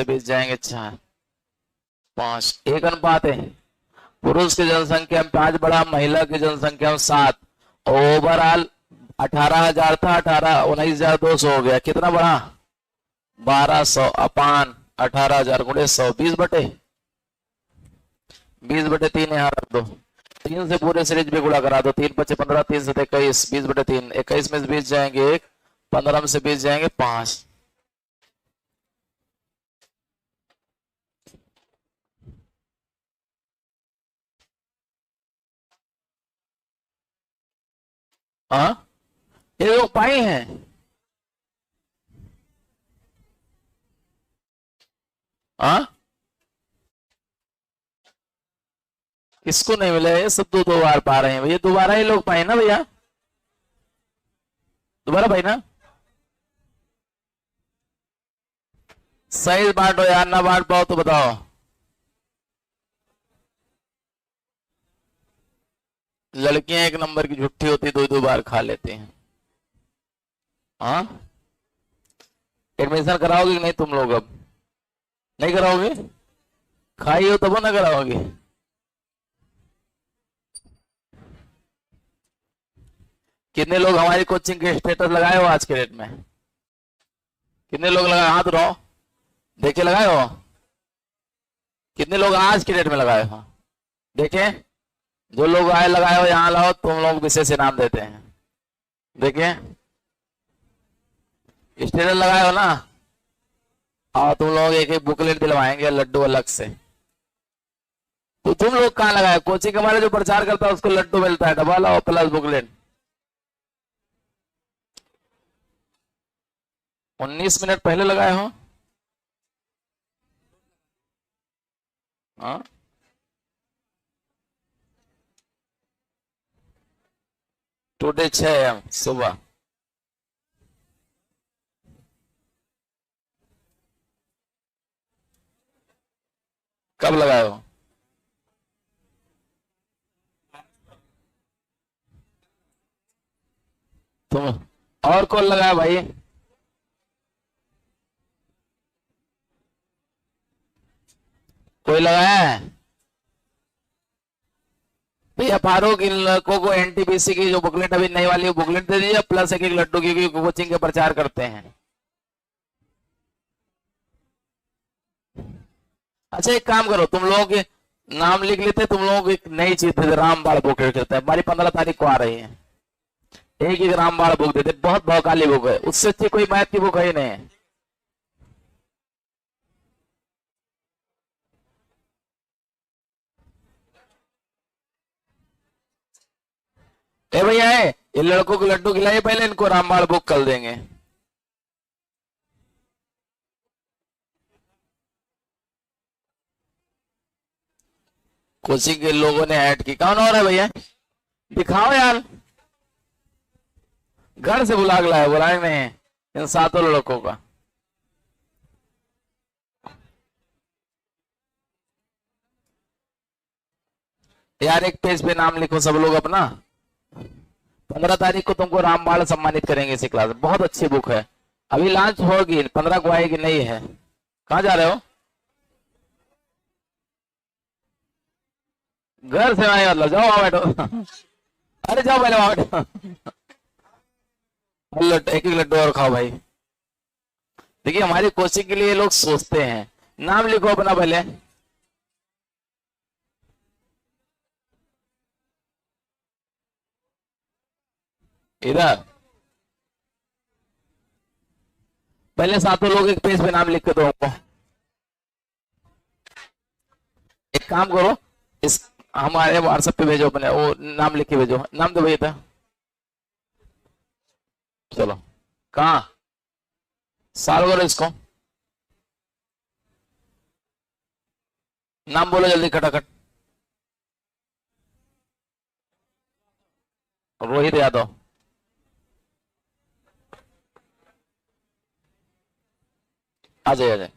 से 20 जाएंगे 4, 5, 1 अनुपात है। पुरुष की जनसंख्या में 5 बढ़ा, महिला की जनसंख्या में 7। ओवरऑल 18,000 था, 19,200 हो गया। कितना बढ़ा? 1200 अपान 18,000 गुणे 100, 20/3 यहाँ रख दो। 3 से पूरे सीरीज भी गुणा करा दो। 3 5 15, 3 7 21, 20/3। 21 में से 20 जाएंगे 1, 15 में से 20 जाएंगे 5। हाँ, ये लोग पाए हैं। हाँ, किसको नहीं मिले? ये सब दो दो बार पा रहे हैं भैया। दोबारा ही लोग पाए ना भैया, दोबारा भाई ना। सही बांटो यार, ना बांट पाओ तो बताओ। लड़कियां 1 नंबर की झुट्ठी होती, दो दो बार खा लेती हैं। हाँ, एडमिशन कराओगे कि नहीं तुम लोग? अब नहीं कराओगे? खाई हो तब ना कराओगे। कितने लोग हमारी कोचिंग के स्टेटस लगाए हो आज के डेट में? कितने लोग लगाए? हाथ उठाओ, देखे लगाए हो। कितने लोग आज की डेट में लगाए हो? देखें, जो लोग आए लगाए हो यहाँ लाओ, तुम लोग विशेष इनाम देते हैं। देखें, स्टेटस लगाए हो ना, और तुम लोग एक एक बुकलेट दिलवाएंगे, लड्डू अलग से। तो तुम लोग कहाँ लगाए? कोचिंग हमारे जो प्रचार करता है उसको लड्डू मिलता है, डबल और प्लस बुकलेट। 19 मिनट पहले लगाए हो। हाँ, टुडे 6 AM सुबह। कब लगाए हो? तुम और कौन लगाया भाई? कोई लगाया है? भैया फारूक, इन लड़कों को एनटीपीसी की जो बुकलेट अभी नई वाली बुकलेट दे दीजिए, प्लस एक एक लड्डू की कोचिंग के प्रचार करते हैं। अच्छा, एक काम करो, तुम लोग नाम लिख लेते, तुम लोग एक नई चीज दे दे, रामबाड़ बुक करते हैं। हमारी 15 तारीख को आ रही है। एक एक रामबाड़ बुक देते, बहुत भौकाली बुक है, उससे अच्छी कोई मैथ की बुक है ही नहीं। ए भैया है, इन लड़कों को लड्डू खिलाइए पहले, इनको रामबाड़ बुक कर देंगे। कोचिंग के लोगों ने ऐड की। कौन और है भैया? दिखाओ यार, घर से बुला के लाए, बुलाए नहीं इन 7 लड़कों का। यार एक पेज पे नाम लिखो सब लोग अपना। 15 तारीख को तुमको रामबाण सम्मानित करेंगे इसी क्लास में। बहुत अच्छी बुक है, अभी लॉन्च होगी, 15 को आएगी, नहीं है। कहाँ जा रहे हो? घर से आए मतलब, जाओ वहां बैठो। अरे जाओ पहले वहां बैठो। एक एक लड्डू और खाओ भाई। देखिए, हमारी कोचिंग के लिए लोग सोचते हैं। नाम लिखो अपना पहले। इधर पहले 7 लोग एक पेज पे नाम लिख के दो हमको। एक काम करो, इस हमारे व्हाट्सएप पे भेजो अपने, वो नाम लिख के भेजो। नाम दो भैया। चलो, कहाँ साल करो इसको। नाम बोलो जल्दी खटाखट। रोहित यादव। आ जाए, आ जाए।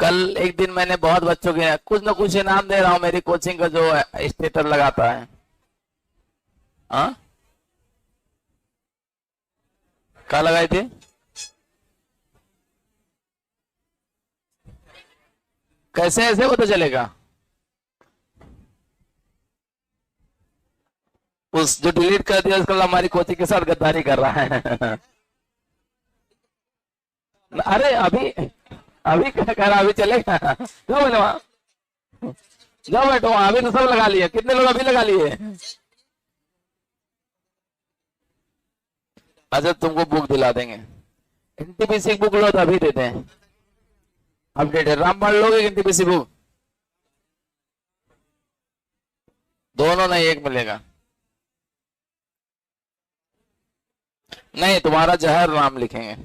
कल एक दिन मैंने बहुत बच्चों के कुछ न कुछ इनाम दे रहा हूं, मेरी कोचिंग का जो स्टेटस लगाता है। हाँ, कहाँ लगाए थे? कैसे ऐसे पता चलेगा? उस जो डिलीट कर दिया उसका हमारी कोचिंग के साथ गद्दारी कर रहा है। अरे अभी अभी क्या कर रहा, अभी चलेगा? जाओ बेटा वहां, जाओ बैठो वहां, अभी तो सब लगा लिए। कितने लोग अभी लगा लिए? अच्छा तुमको बुक दिला देंगे, एनटीपीसी बुक लो तो अभी देते हैं। अपडेटेड रामबाण लोगे एनटीपीसी बुक? दोनों नहीं, एक मिलेगा। नहीं, तुम्हारा जहर नाम लिखेंगे।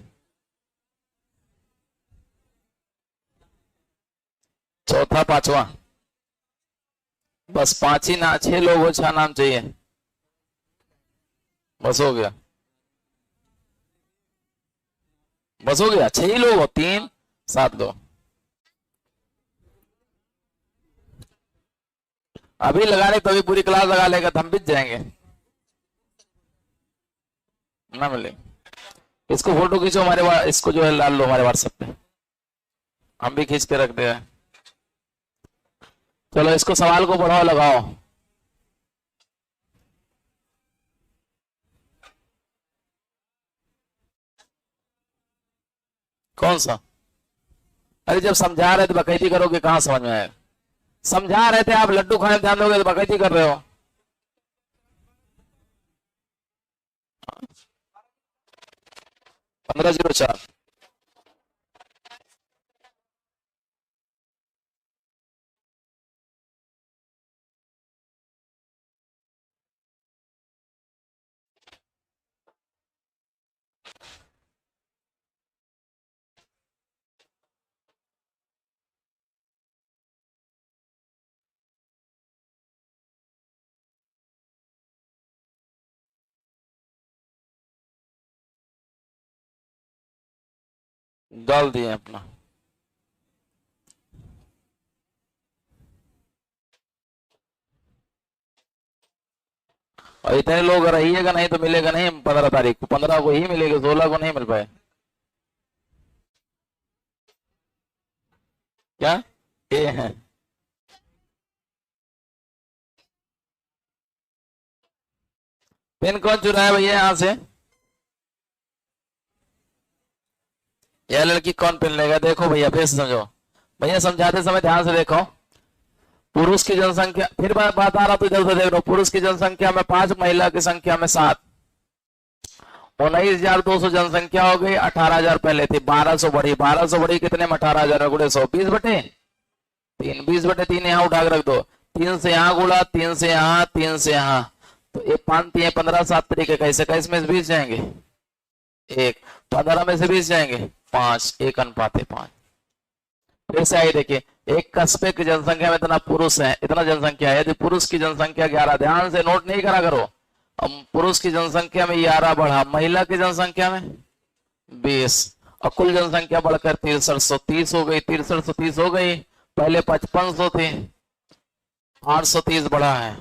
चौथा पांचवा, बस 5 ही ना, 6 लोग हो, 6 नाम चाहिए, बस हो गया, बस हो गया। 6 ही लोग हो, 3 7 2। अभी लगा ले तभी पूरी क्लास लगा लेगा तो हम बीत जाएंगे ना मिले। इसको फोटो खींचो हमारे, इसको जो है डाल लो हमारे व्हाट्सएप पे, हम भी खींच के रख दे। चलो इसको सवाल को बढ़ाओ, लगाओ। कौन सा? अरे जब समझा रहे थे बकैती करोगे, कहां समझ में आएगा? समझा रहे थे, आप लड्डू खाने ध्यान दोगे तो बकैती कर रहे हो। 1504। डाल दिए अपना। और इतने लोग रहिएगा नहीं तो मिलेगा नहीं। 15 तारीख को, 15 को ही मिलेगा, 16 को नहीं मिल पाए। क्या ये है? पेन कौन चुरा है भैया यहां से? यह लड़की कौन पेन लेगा? देखो भैया फिर समझो, भैया समझाते समय ध्यान से देखो। पुरुष की जनसंख्या, फिर बात आ रहा तो इधर से देख लो। पुरुष की जनसंख्या में 5, महिला की संख्या में 7, 19,200 जनसंख्या हो गई। 18,000 पहले थी, 1200 बढ़ी, 1200 बढ़ी कितने में? 18,000 गुड़े 100, 20 बटे 3, 20 बटे 3 यहाँ उठा के रख दो। 3 से यहाँ गुड़ा, 3 से यहाँ, 3 से यहाँ, तो ये 5 3 15 7 तरीके कैसे कैसे में 20 जाएंगे? 1 15 में से 20 जाएंगे 5, 1 अनुपात 5। फिर से आई देखिए, एक कस्बे की जनसंख्या में इतना पुरुष है, इतना जनसंख्या है। यदि पुरुष की जनसंख्या 11, ध्यान से नोट नहीं करा करो। अब पुरुष की जनसंख्या में 11 बढ़ा, महिला की जनसंख्या में 20, और कुल जनसंख्या बढ़कर 6330 हो गई। 6330 हो गई, पहले 5500 थी, 830 बढ़ा है,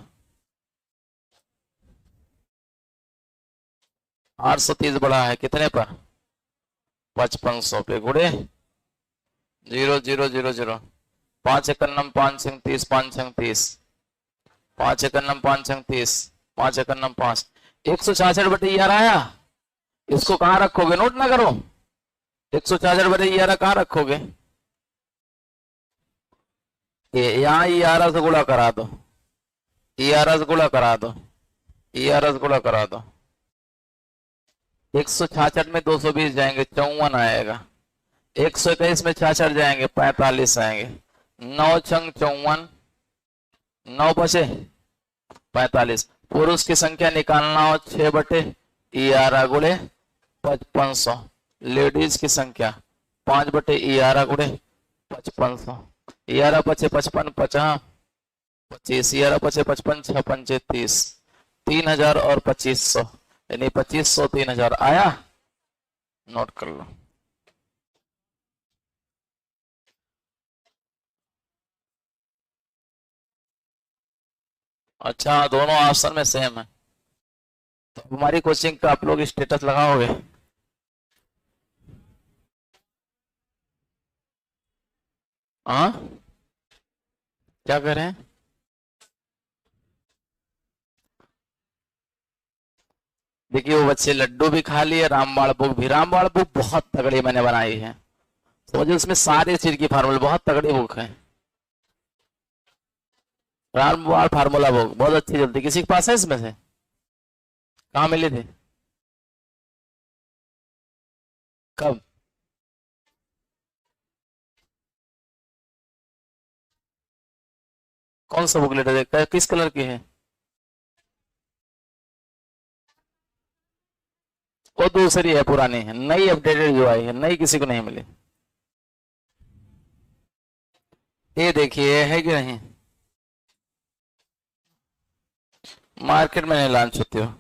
830 बढ़ा है कितने पर? 5500 पे गुड़े 0000, 5 एकन्नम 5 संग 30, 5 संग 30, 5 एकन्नम 5 संग 30, 5 एकन्नम 5, 166 बटे 11 आया। इसको कहां रखोगे? नोट ना करो, 166 बटे 11 कहां रखोगे? यहाँ 11 से गुणा करा दो, 11 से गुणा करा दो, 11 से गुणा करा दो। 166 में 220 जाएंगे, 54 आएगा। 121 में 66 जाएंगे, 45 आएंगे। 9 छंग 54, 9 बचे 45। पुरुष की संख्या निकालना हो 6 बटे 11 गुणे 5500। लेडीज की संख्या 5 बटे 11 गुणे 5500। 11 बचे 55, 50 25, 11 बचे 55, 6 पंचे 30, 3000 और 2500, यानी 2500 3000 आया। नोट कर लो। अच्छा, दोनों ऑप्शन में सेम है। तो हमारी कोचिंग का आप लोग स्टेटस लगाओगे? हाँ, क्या कर रहे हैं? देखिए, वो बच्चे लड्डू भी खा लिए, रामबाण बुक भी। रामबाण बुक बहुत तगड़ी मैंने बनाई है, समझे, उसमें सारी चीज की फार्मूला, बहुत तगड़ी बुक है। रामबाण फार्मूला बुक बहुत अच्छी चलती। किसी के पास है इसमें से? कहाँ मिली थी? कब? कौन सा बुक लेटर देखता है, किस कलर की है? वो दूसरी है, पुरानी है। नई अपडेटेड जो आई है, नई किसी को नहीं मिली। ये देखिए, है कि नहीं? मार्केट में नहीं लॉन्च होती हो?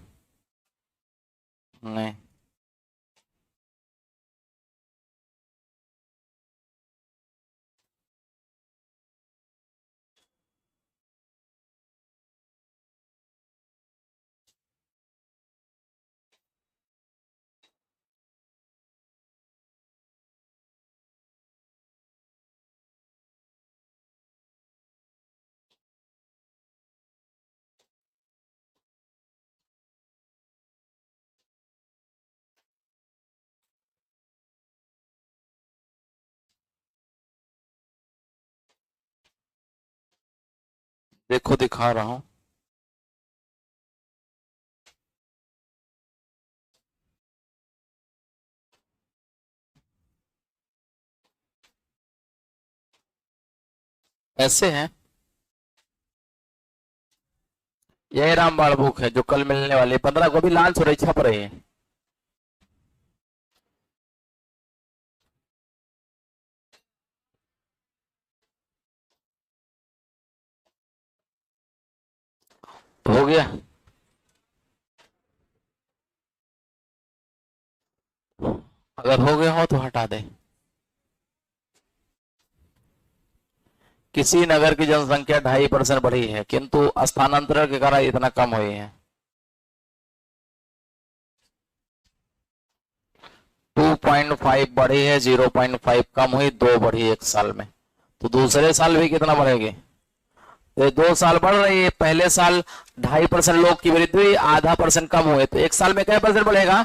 नहीं। देखो, दिखा रहा हूं। ऐसे है। यही रामबाण बुक है जो कल मिलने वाली है, 15 को भी लॉन्च हो रही, छप रही है। हो गया। अगर हो गया हो तो हटा दे। किसी नगर की जनसंख्या 2.5% बढ़ी है, किंतु स्थानांतरण के कारण इतना कम हुई है। 2.5 बढ़ी है, 0.5 कम हुई, 2 बढ़ी एक साल में। तो दूसरे साल भी कितना बढ़ेगी? तो 2 साल बढ़ रही है। पहले साल 2.5% लोग की वृद्धि हुई, आधा परसेंट कम हुए, तो एक साल में क्या परसेंट बढ़ेगा?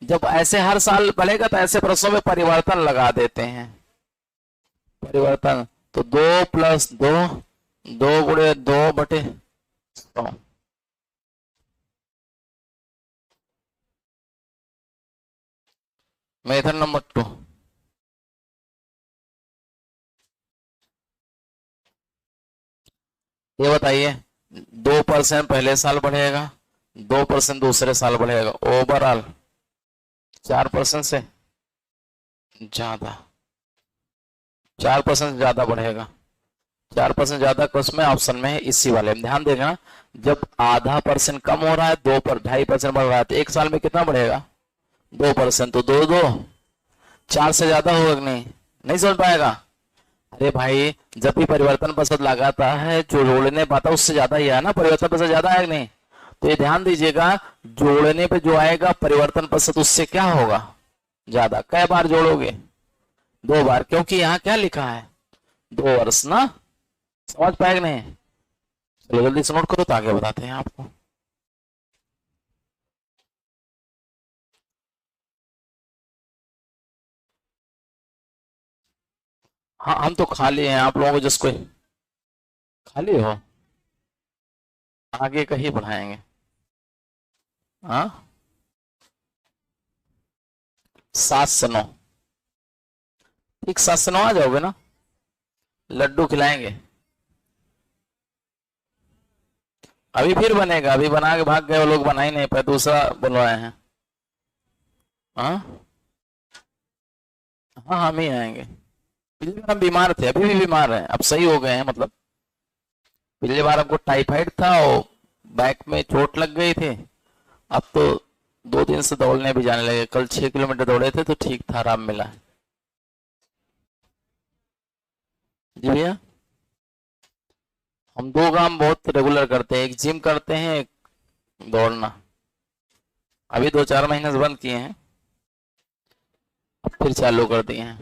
जब ऐसे हर साल बढ़ेगा तो ऐसे प्रश्नों में परिवर्तन लगा देते हैं। परिवर्तन, तो 2 + 2, 2 × 2/100। Method number 2। ये बताइए, 2% पहले साल बढ़ेगा, 2% दूसरे साल बढ़ेगा, ओवरऑल 4% से ज्यादा, 4% ज्यादा बढ़ेगा। 4% ज्यादा उसमें ऑप्शन में है, इसी वाले में ध्यान देगा। जब आधा परसेंट कम हो रहा है, 2.5% बढ़ रहा है, तो एक साल में कितना बढ़ेगा? 2%। तो 2 2 4 से ज्यादा होगा कि नहीं? नहीं समझ पाएगा। अरे भाई, जब भी परिवर्तन पद लगाता है, जो जोड़ने पाता है उससे ज्यादा ही है ना, परिवर्तन पद ज्यादा है कि नहीं? तो ये ध्यान दीजिएगा, जोड़ने पे जो आएगा परिवर्तन पद उससे क्या होगा? ज्यादा। कई बार जोड़ोगे? 2 बार, क्योंकि यहाँ क्या लिखा है? 2 वर्ष ना। समझ पाएगा नहीं? चलो जल्दी से नोट करो तो आगे बताते हैं आपको। हाँ, हम तो खाली हैं, आप लोगों को जिसको खाली हो आगे का ही बढ़ाएंगे। हाँ, 7 से 9। ठीक, 7 से 9 आ जाओगे ना? लड्डू खिलाएंगे। अभी फिर बनेगा, अभी बना के भाग गए वो लोग, बना ही नहीं पाए, दूसरा बनवाए हैं। हाँ हाँ, हम ही आएंगे। पिछली बार हम बीमार थे, अभी भी बीमार हैं, अब सही हो गए हैं मतलब। पिछली बार हमको टाइफाइड था और बैक में चोट लग गई थी। अब तो 2 दिन से दौड़ने भी जाने लगे। कल 6 किलोमीटर दौड़े थे तो ठीक था, आराम मिला। जी भैया। हम दो काम बहुत रेगुलर करते हैं, एक जिम करते हैं, एक दौड़ना। अभी 2-4 महीने से बंद किए हैं, अब फिर चालू कर दिए हैं,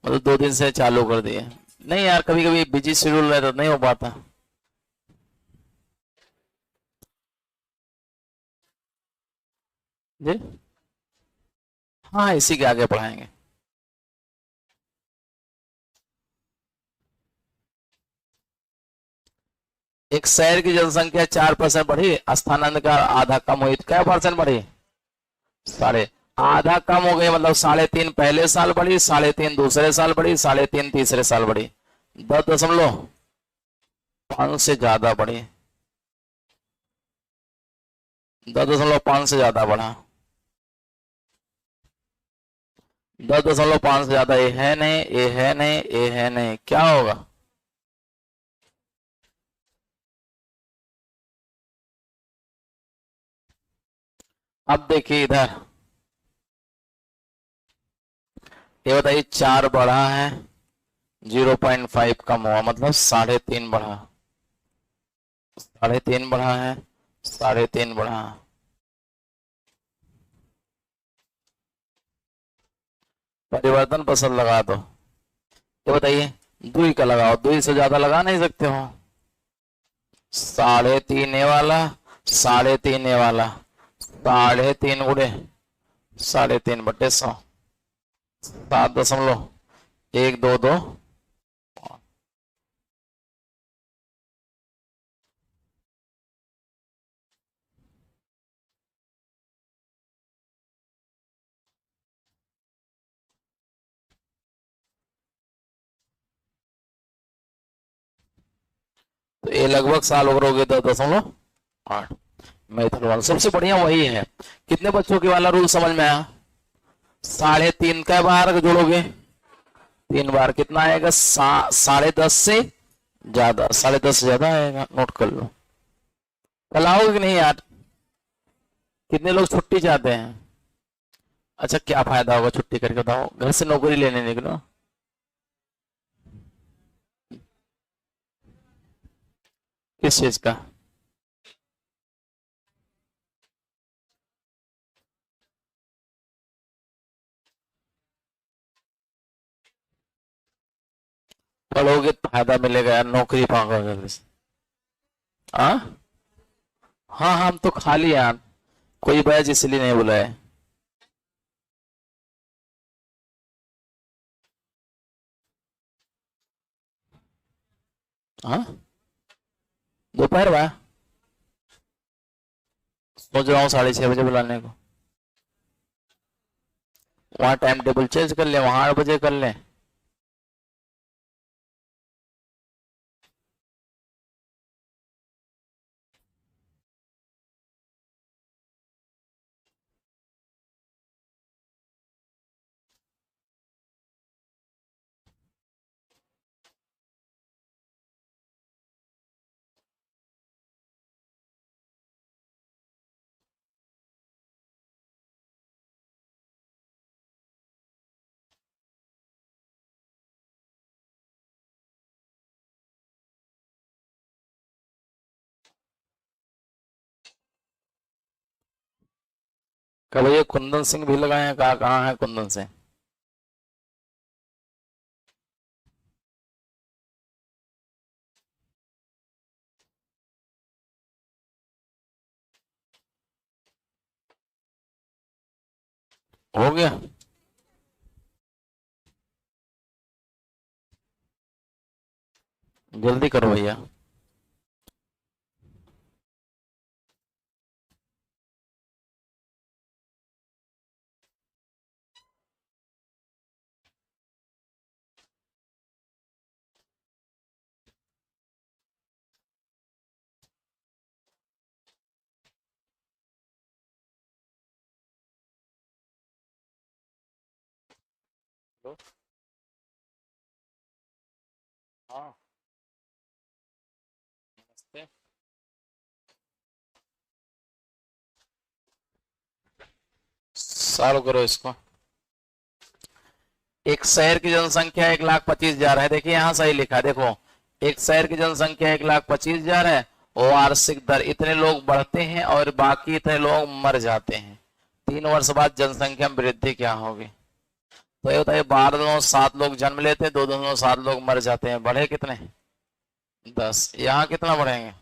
मतलब 2 दिन से चालू कर दिए। नहीं यार, कभी कभी बिजी शेड्यूल रहता तो नहीं हो पाता। जी हाँ, इसी के आगे पढ़ाएंगे। एक शहर की जनसंख्या 4% बढ़ी, स्थानांतरण का आधा कम हुई, तो क्या % बढ़ी? साढ़े। आधा कम हो गई, मतलब 3.5 पहले साल बढ़ी, 3.5 दूसरे साल बढ़ी, 3.5 तीसरे साल बढ़ी, 10.5 से ज्यादा बढ़ी, 10.5 से ज्यादा बढ़ा, 10.5 से ज्यादा। ये है नहीं, ये है नहीं, ये है नहीं, क्या होगा? अब देखिए इधर, ये बताइए 4 बढ़ा है, 0.5 कम हुआ, मतलब 3.5 बढ़ा, 3.5 बढ़ा है, 3.5 बढ़ा। परिवर्तन पसंद लगा दो। ये बताइए, 2 का लगाओ, 2 से ज्यादा लगा नहीं सकते हो। 3.5 ये वाला, 3.5 ये वाला, 3.5 गुणे 3.5/100, 7.122। तो ये लगभग साल करोगे 10.8। मेथड 1 सबसे बढ़िया वही है। कितने बच्चों के वाला रूल समझ में आया? 3.5 का बार जोड़ोगे 3 बार, कितना आएगा? 10.5 से ज्यादा, 10.5 से ज्यादा आएगा, नोट कर लो। कल आओगे कि नहीं यार? कितने लोग छुट्टी चाहते हैं? अच्छा, क्या फायदा होगा छुट्टी करके बताओ? घर से नौकरी लेने निकलो। किस चीज का? पढ़ोगे तो फायदा मिलेगा यार, नौकरी पाओगे। हाँ हाँ, हम तो खाली यार, कोई बैच इसलिए नहीं बुलाए। हाँ, दोपहर बा सोच रहा हूँ 6:30 बजे बुलाने को। वहाँ टाइम टेबल चेंज कर ले, वहाँ 8 बजे कर ले। कब ये कुंदन सिंह भी लगाए हैं? कहाँ कहाँ है कुंदन सिंह? हो गया? जल्दी करो भैया। हाँ, नमस्ते। सॉल्व करो इसको। एक शहर की जनसंख्या 1,25,000 है। देखिए यहाँ सही लिखा है, देखो एक शहर की जनसंख्या 1,25,000 है और वार्षिक दर इतने लोग बढ़ते हैं और बाकी इतने लोग मर जाते हैं, 3 वर्ष बाद जनसंख्या में वृद्धि क्या होगी? तो ये बताइए, 12 7 लोग जन्म लेते हैं, 2 7 लोग मर जाते हैं, बढ़े कितने? 10। यहाँ कितना बढ़ेंगे?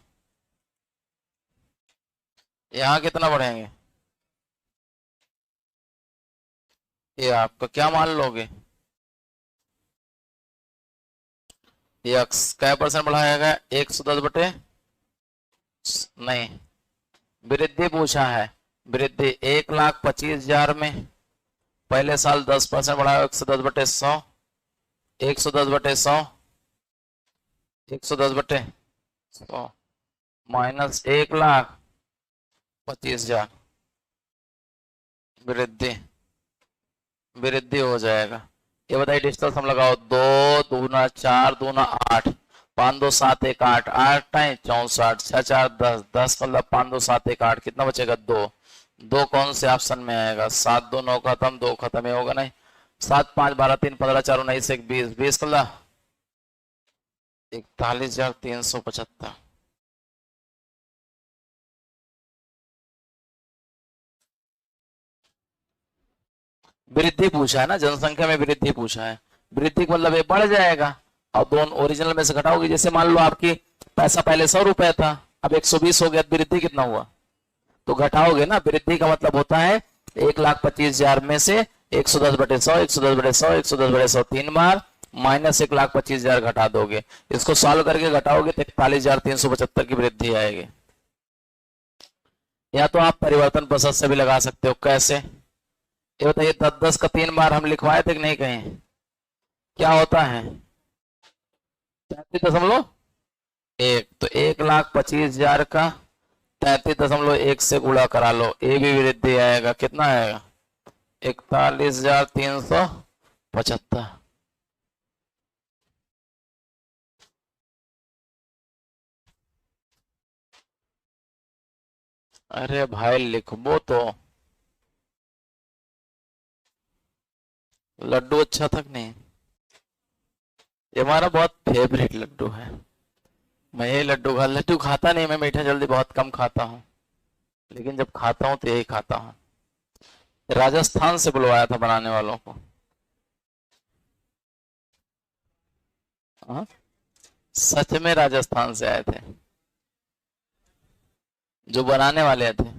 यहाँ कितना बढ़ेंगे? ये आपका क्या मान लोगे? ये x क्या % बढ़ाएगा? 110 नहीं, वृद्धि पूछा है, वृद्धि 1,25,000 में पहले साल 10% बढ़ाया, 110/100, 110/100, 110/100 माइनस 1,25,000 वृद्धि हो जाएगा। ये बताइए डिजिटल सम लगाओ, 2 दूना 4 दूना 8, 5 2 7 1 8, 8 टाइम 64, 6 4 10, 10 मतलब 5 2 7 1 8, कितना बचेगा? 2। 2 कौन से ऑप्शन में आएगा? 7 2 9 खत्म, 2 खत्म, ही होगा नहीं। 7 5 12 3 15 4 19 1 20, 20 कल्ला 41,375। वृद्धि पूछा है ना, जनसंख्या में वृद्धि पूछा है, वृद्धि का मतलब ये बढ़ जाएगा और दोनों ओरिजिनल में से घटाओगे। जैसे मान लो आपकी पैसा पहले 100 रुपए था, अब 120 हो गया, वृद्धि कितना हुआ? तो घटाओगे ना, वृद्धि का मतलब होता है 1,25,000 में से 110/100, 110/100, 110/100 3 बार माइनस 1,25,000 घटा दोगे। इसको सॉल्व करके घटाओगे तो 41,375 की वृद्धि आएगी। या तो आप परिवर्तन प्रतिशत से भी लगा सकते हो। कैसे? ये बताइए, 10 का 3 बार हम लिखवाए थे कि नहीं कहीं? क्या होता है? 33.1। तो 1,25,000 का 33.1 से गुणा करा लो, ये भी वृद्धि आएगा। कितना आएगा? 41,375। अरे भाई लिखबो तो। लड्डू अच्छा था कि नहीं? ये हमारा बहुत फेवरेट लड्डू है। मैं ये लड्डू खाता नहीं, मैं मीठा जल्दी बहुत कम खाता हूँ, लेकिन जब खाता हूँ तो यही खाता हूँ। राजस्थान से बुलवाया था बनाने वालों को। हाँ, सच में राजस्थान से आए थे जो बनाने वाले थे।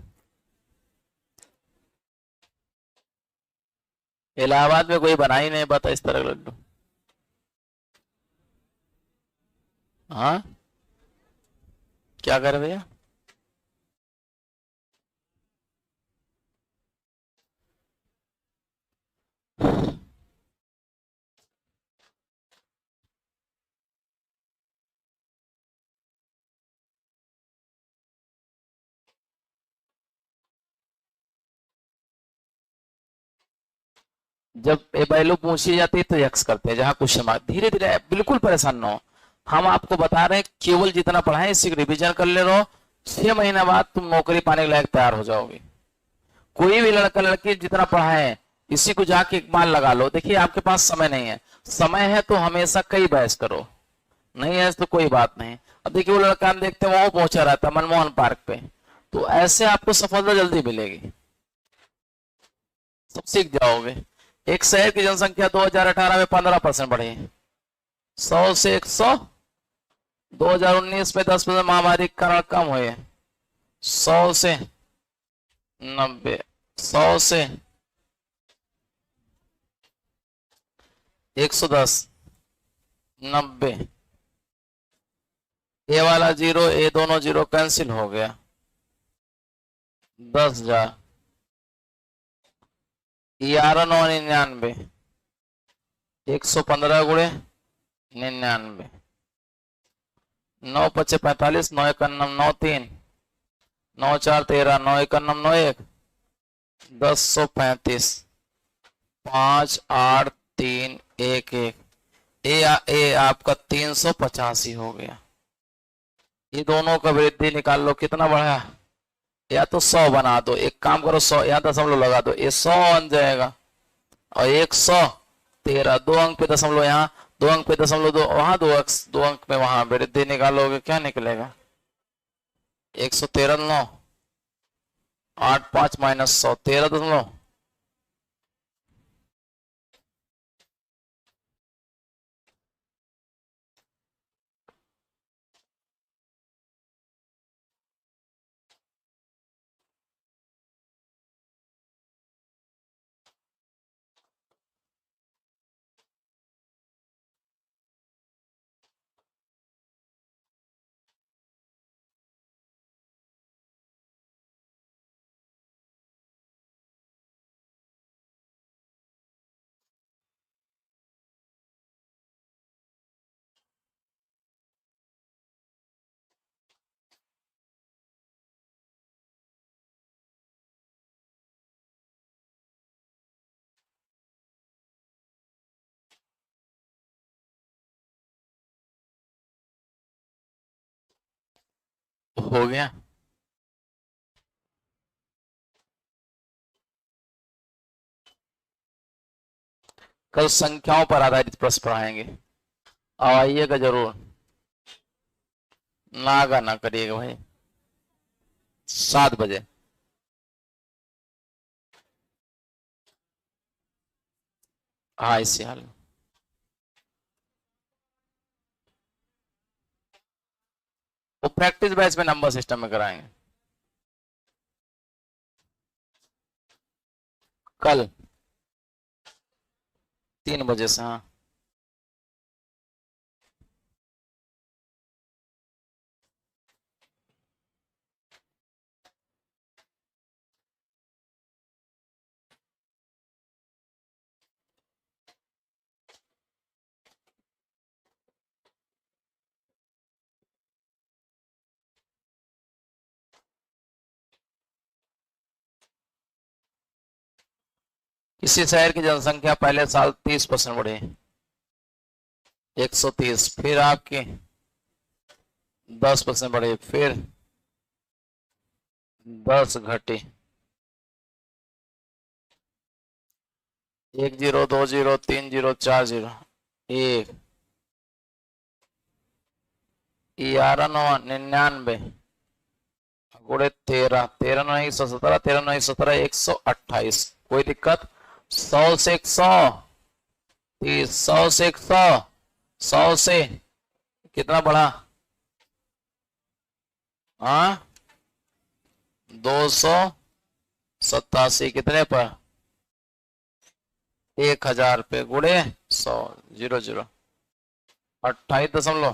इलाहाबाद में कोई बना ही नहीं पाता इस तरह का लड्डू। हाँ, क्या करे भैया? जब ए वैल्यू पूछी जाती है तो यक्स करते हैं, जहां क्वेश्चन मार्क। धीरे धीरे, बिल्कुल परेशान न हो, हम आपको बता रहे हैं, केवल जितना पढ़ाए इसी रिवीजन कर ले रहो। 6 महीने बाद तुम नौकरी पाने के लायक तैयार हो जाओगे। कोई भी लड़का लड़की जितना पढ़ाए इसी को जाके एक बार लगा लो। देखिए आपके पास समय नहीं है, समय है तो हमेशा कई बहस करो, नहीं है तो कोई बात नहीं। अब देखिए वो लड़का हम देखते हैं, वो पहुंचा रहता है मनमोहन पार्क पे, तो ऐसे आपको सफलता जल्दी मिलेगी, सब सीख जाओगे। एक शहर की जनसंख्या 2018 में 15% बढ़ी, 100 से 100। 2019 में 10% महामारी के कारण कम हुए, 100 से 90, 100 से 110, 90। ए वाला 0, ए दोनों 0 कैंसिल हो गया, 10,000। 11 9 99, 115 गुणे 99, 9 5 45, 9 1 9 3, 9 4 13, 9 1 9 1, 1035, 5 8 3 1 1। ए आपका 385 हो गया। ये दोनों का वृद्धि निकाल लो, कितना बढ़ा? या तो 100 बना दो, एक काम करो 100 यहाँ दशमलव लगा दो, ये 100 बन जाएगा और 113, 2 अंक पे दशमलव यहाँ 2 अंक पे दशमलव दो, वहां 2 अंक पे वहां वृद्धि निकालोगे क्या निकलेगा? 113 9 8 5 माइनस 100 13 हो गया। कल संख्याओं पर आधारित प्रश्न पढ़ाएंगे, और आइएगा जरूर, नागा ना करिएगा भाई। 7 बजे। हाँ इसी हाल में। वो प्रैक्टिस बैच में नंबर सिस्टम में कराएंगे कल 3 बजे से। हाँ किसी शहर की जनसंख्या पहले साल 30% बढ़ी, 130, फिर आपकी 10% बढ़ी, फिर 10 घटी, 1 0 2 0 3 0 4 0 1 11 9 99 गुणे 13 13 9 117 13 9 17 128। कोई दिक्कत? 100 से 100 30, 100 से 100 100 से कितना बढ़ा? हाँ 287 कितने पर? 1000 पे गुणे 100 0 0 28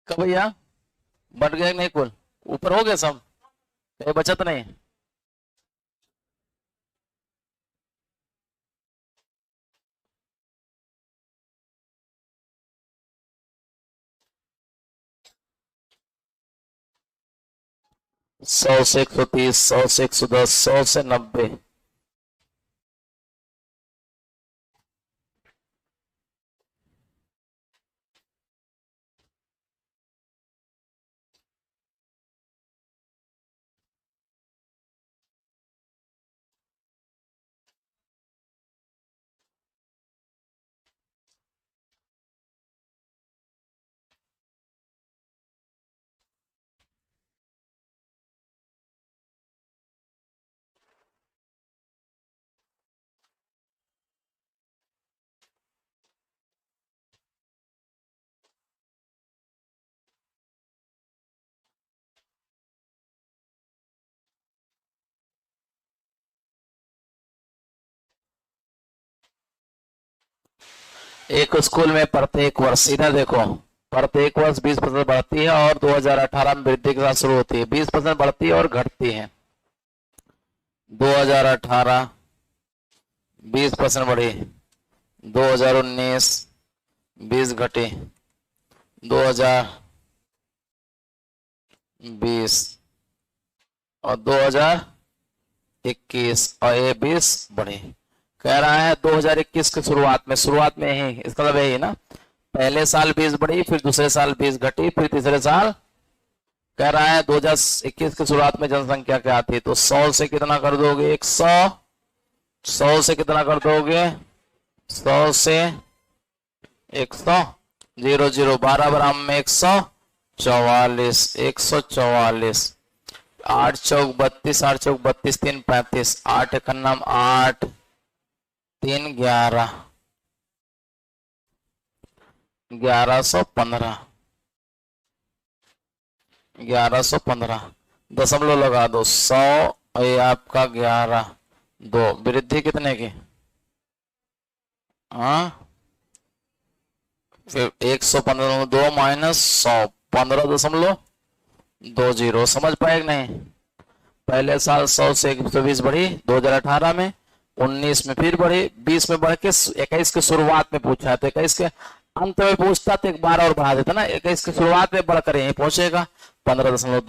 कब भैया बढ़ गए नहीं? कुल ऊपर हो गया सब, कहीं बचत नहीं? सौ से 130, 100 से 110, 100 से 90, एक स्कूल में प्रत्येक वर्ष, सीधा देखो, प्रत्येक वर्ष 20% बढ़ती है और 2018 में वृद्धि के साथ शुरू होती है। 20% बढ़ती है और घटती है। 2018 20% बढ़ी, 2019 20 घटी, 2020 और 2021 और ये 20 बढ़ी। कह रहा है 2021 की शुरुआत में ही, इसका मतलब यही ना, पहले साल 20 बढ़ी, फिर दूसरे साल 20 घटी, फिर तीसरे साल कह रहा है 2021 की शुरुआत में जनसंख्या क्या थी, तो 100 से कितना कर दोगे 100, 100 से कितना कर दोगे 100 से 100, 0 0 12 बराबर में 144, 144, 8 चौक 32, 8 चौक 32, 3 35, 8 का नाम 8, 3 11, 1115, 1115 दशमलव लगा दो 100 और ये आपका 11, 2 वृद्धि कितने की, हाँ फिर 115 2 माइनस 100 15.20। समझ पाए कि नहीं? पहले साल 100 से 120 बढ़ी 2018 में, 19 में फिर बढ़ी, 20 में बढ़ के 21 के शुरुआत में पूछा है, तो 21 के अंत में पूछता तो एक बार और बढ़ा देता ना, 21 की शुरुआत में बढ़कर यहीं पहुंचेगा 15.2।